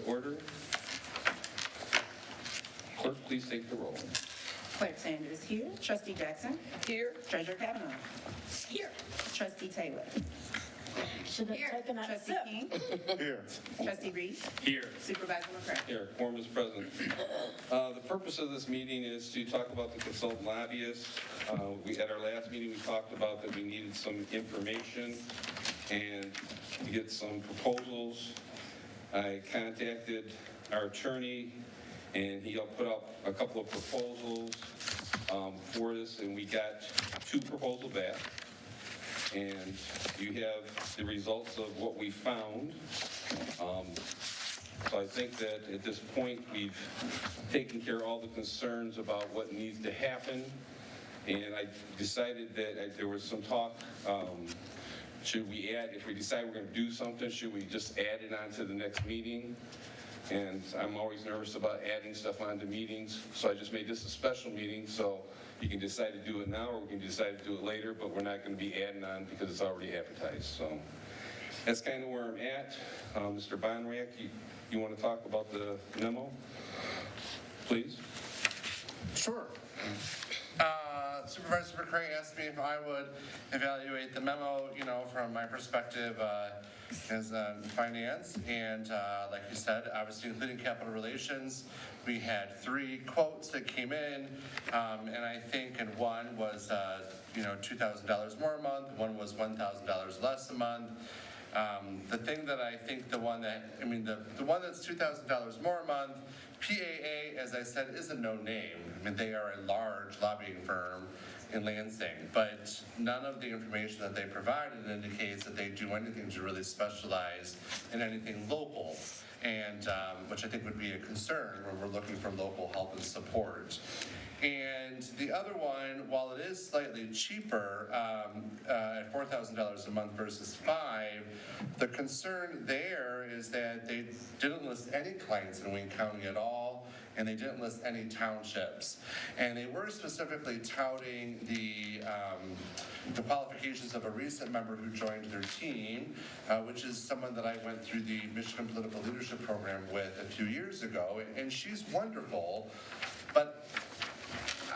order. Clerk, please take the roll. Clerk Sanders here. Trustee Jackson. Here. Treasurer Kavanaugh. Here. Trustee Taylor. Should have taken that Trustee sip. King. Here. Trustee Reese. Here. Supervisor McCray. Here, quorum is present. The purpose of this meeting is to talk about the consultant lobbyists. At our last meeting, we talked about that we needed some information and to get some proposals. I contacted our attorney, and he put up a couple of proposals for this, and we got 2 proposals back. And you have the results of what we found. So I think that at this point, we've taken care of all the concerns about what needs to happen. And I decided that there was some talk, should we add, if we decide we're going to do something, should we just add it on to the next meeting? And I'm always nervous about adding stuff onto meetings, so I just made this a special meeting, so you can decide to do it now, or we can decide to do it later, but we're not going to be adding on because it's already advertised, so. That's kind of where I'm at. Mr. Bonrak, you want to talk about the memo, please? Sure. Supervisor McCray asked me if I would evaluate the memo, from my perspective as finance. And like you said, obviously including capital relations, we had 3 quotes that came in. And I think in one was, $2,000 more a month. One was $1,000 less a month. The thing that I think the one that's $2,000 more a month, PAA, as I said, is a no name. They are a large lobbying firm in Lansing, but none of the information that they provided indicates that they do anything to really specialize in anything local, and which I think would be a concern when we're looking for local help and support. And the other one, while it is slightly cheaper at $4,000 a month versus $5,000, the concern there is that they didn't list any clients in Wayne County at all, and they didn't list any townships. And they were specifically touting the qualifications of a recent member who joined their team, which is someone that I went through the Michigan Political Leadership Program with a few years ago, and she's wonderful, but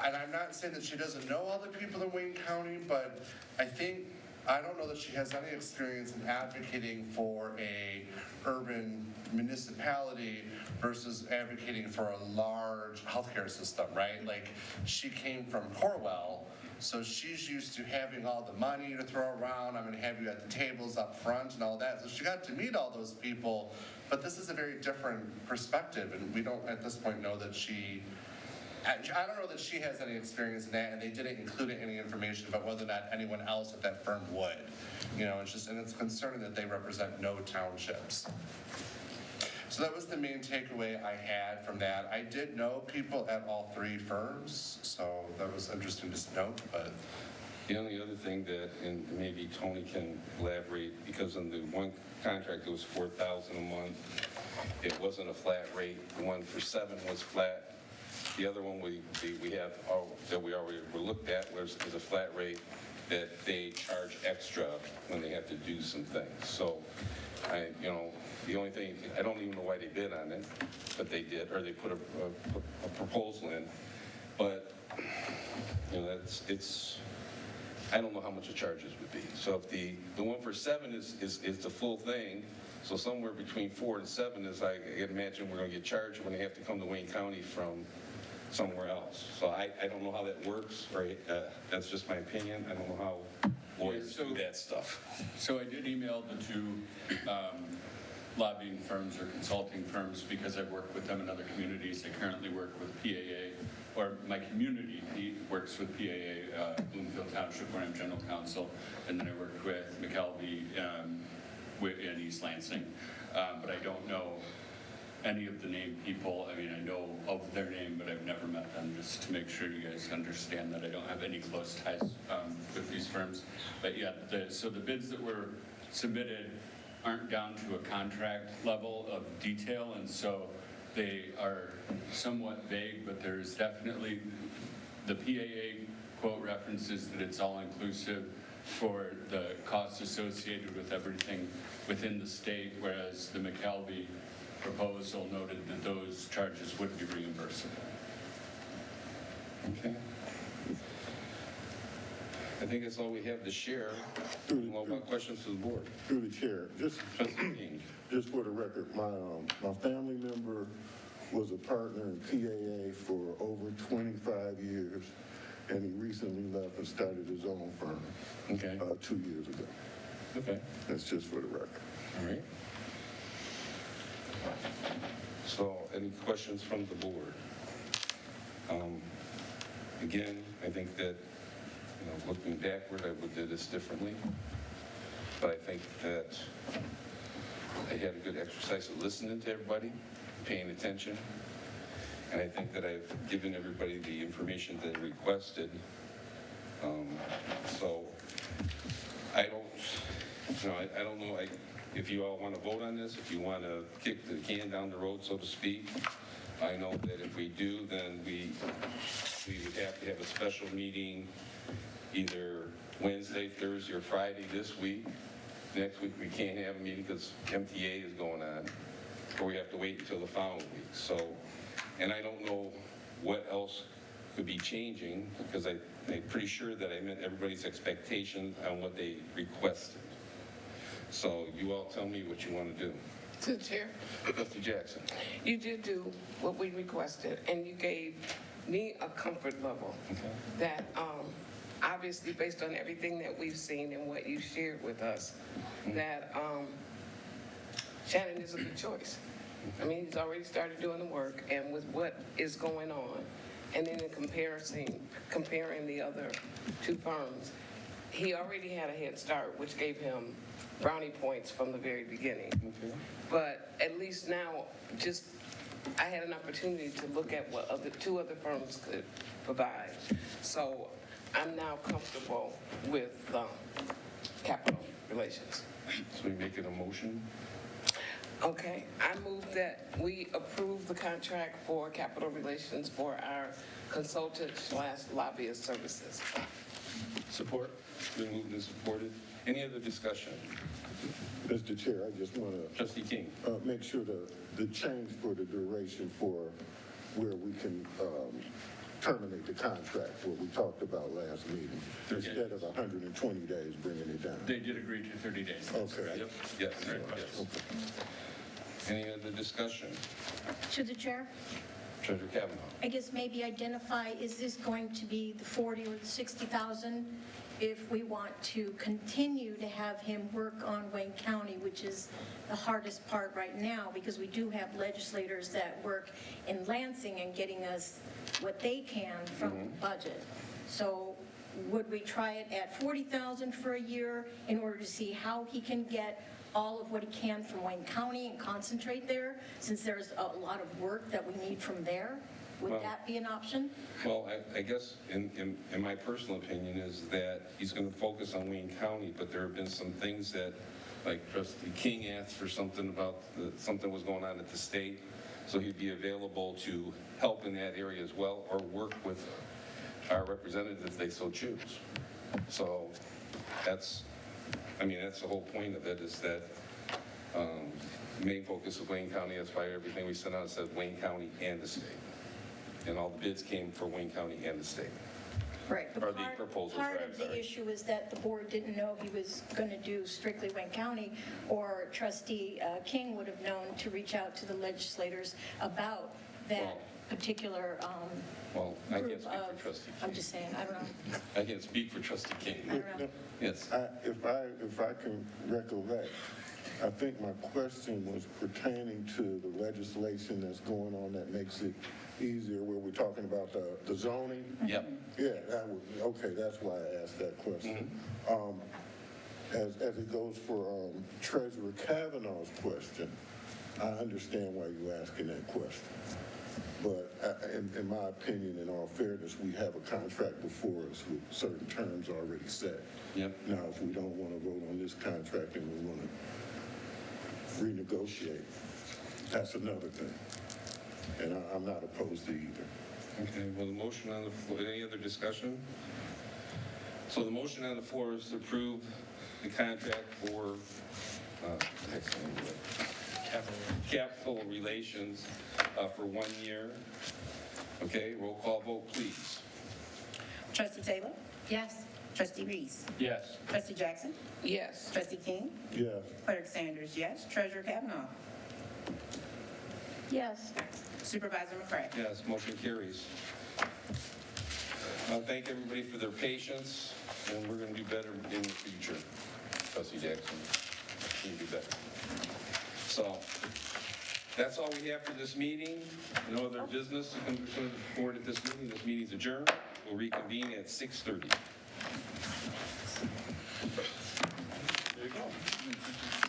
and I'm not saying that she doesn't know all the people in Wayne County, but I don't know that she has any experience in advocating for a urban municipality versus advocating for a large healthcare system, right? Like, she came from Corwell, so she's used to having all the money to throw around. I'm gonna have you at the tables up front and all that. So she got to meet all those people, but this is a very different perspective, and we don't at this point know that I don't know that she has any experience in that, and they didn't include any information about whether or not anyone else at that firm would. It's concerning that they represent no townships. So that was the main takeaway I had from that. I did know people at all 3 firms, so that was interesting to note, but. The only other thing that, and maybe Tony can elaborate, because in the one contract it was $4,000 a month, it wasn't a flat rate. The one for 7 was flat. The other one we have that we already looked at was a flat rate that they charge extra when they have to do some things. So the only thing, I don't even know why they bid on it, but they did, or they put a proposal in. But I don't know how much the charges would be. So if the one for 7 is the full thing, so somewhere between 4 and 7 is, I imagine we're going to get charged when they have to come to Wayne County from somewhere else. So I don't know how that works, right? That's just my opinion. I don't know how lawyers do that stuff. So I did email the 2 lobbying firms or consulting firms because I work with them in other communities. I currently work with PAA, or my community works with PAA, Bloomfield Township, where I'm general counsel, and then I work with McKelvey in East Lansing. But I don't know any of the named people. I know of their name, but I've never met them, just to make sure you guys understand that I don't have any close ties with these firms. But yeah, so the bids that were submitted aren't down to a contract level of detail, and so they are somewhat vague, but there's definitely, the PAA quote references that it's all inclusive for the costs associated with everything within the state, whereas the McKelvey proposal noted that those charges would be reimbursable. Okay. I think that's all we have to share. No more questions to the board. Through the chair, Trustee King. just for the record, my family member was a partner in PAA for over 25 years, and he recently left and started his own firm Okay. 2 years ago. Okay. That's just for the record. All right. So, any questions from the board? Again, I think that, looking backward, I would do this differently. But I think that I had a good exercise of listening to everybody, paying attention. And I think that I've given everybody the information they requested. So I don't know if you all want to vote on this, if you want to kick the can down the road, so to speak. I know that if we do, then we would have to have a special meeting either Wednesday, Thursday, or Friday this week. Next week, we can't have a meeting because MTA is going on, or we have to wait until the following week. So, and I don't know what else could be changing, because I'm pretty sure that I met everybody's expectations on what they requested. So you all tell me what you want to do. To the chair, Trustee Jackson. you did do what we requested, and you gave me a comfort level that, obviously, based on everything that we've seen and what you shared with us, that Shannon is a good choice. I mean, he's already started doing the work, and with what is going on, and then in comparing the other two firms, he already had a head start, which gave him brownie points from the very beginning. Okay. But at least now, I had an opportunity to look at what two other firms could provide. So I'm now comfortable with capital relations. So we make it a motion? Okay, I move that we approve the contract for capital relations for our consultant/lobbyist services. Support. Been moved and supported. Any other discussion? Mr. Chair, I just want to Trustee King. make sure the change for the duration for where we can terminate the contract, what we talked about last meeting, 30 instead of 120 days, bringing it down. They did agree to 30 days. Okay. Yep. Yes. Yes. Any other discussion? To the chair, Treasurer Kavanaugh. I guess maybe identify, is this going to be the 40 or the 60,000? If we want to continue to have him work on Wayne County, which is the hardest part right now, because we do have legislators that work in Lansing and getting us what they can from the budget. So would we try it at 40,000 for a year in order to see how he can get all of what he can from Wayne County and concentrate there, since there's a lot of work that we need from there? Would Well- that be an option? Well, I guess in my personal opinion is that he's going to focus on Wayne County, but there have been some things that, like Trustee King asked for something about, something was going on at the state, so he'd be available to help in that area as well, or work with our representatives if they so choose. So that's the whole point of it, is that the main focus of Wayne County, that's why everything we sent out says Wayne County and the state. And all the bids came for Wayne County and the state. Right. Or the proposals, Part I'm of the sorry. issue is that the board didn't know he was going to do strictly Wayne County, or Trustee King would have known to reach out to the legislators about that Well- particular Well, I can't group speak for of, Trustee I'm King. just saying, I don't know. I can't speak for Trustee King. I don't know. Yes. If I can recollect, I think my question was pertaining to the legislation that's going on that makes it easier, where we're talking about the zoning. Yep. Yeah, okay, that's why I asked that question. As it goes for Treasurer Kavanaugh's question, I understand why you're asking that question. But in my opinion, in all fairness, we have a contract before us with certain terms already set. Yep. Now, if we don't want to vote on this contract and we want to renegotiate, that's another thing. And I'm not opposed to either. Okay, well, the motion on the floor, any other discussion? So the motion on the floor is to approve the contract for, capital capital relations for 1 year. Okay, roll call vote, please. Trustee Taylor? Yes. Trustee Reese? Yes. Trustee Jackson? Yes. Trustee King? Yes. Clerk Sanders, yes. Treasurer Kavanaugh? Yes. Supervisor McCray? Yes, motion carries. Thank everybody for their patience, and we're going to do better in the future. Trustee Jackson, we can do better. So, that's all we have for this meeting. No other business to come before the board at this meeting. This meeting's adjourned. We'll reconvene at 6:30. There you go.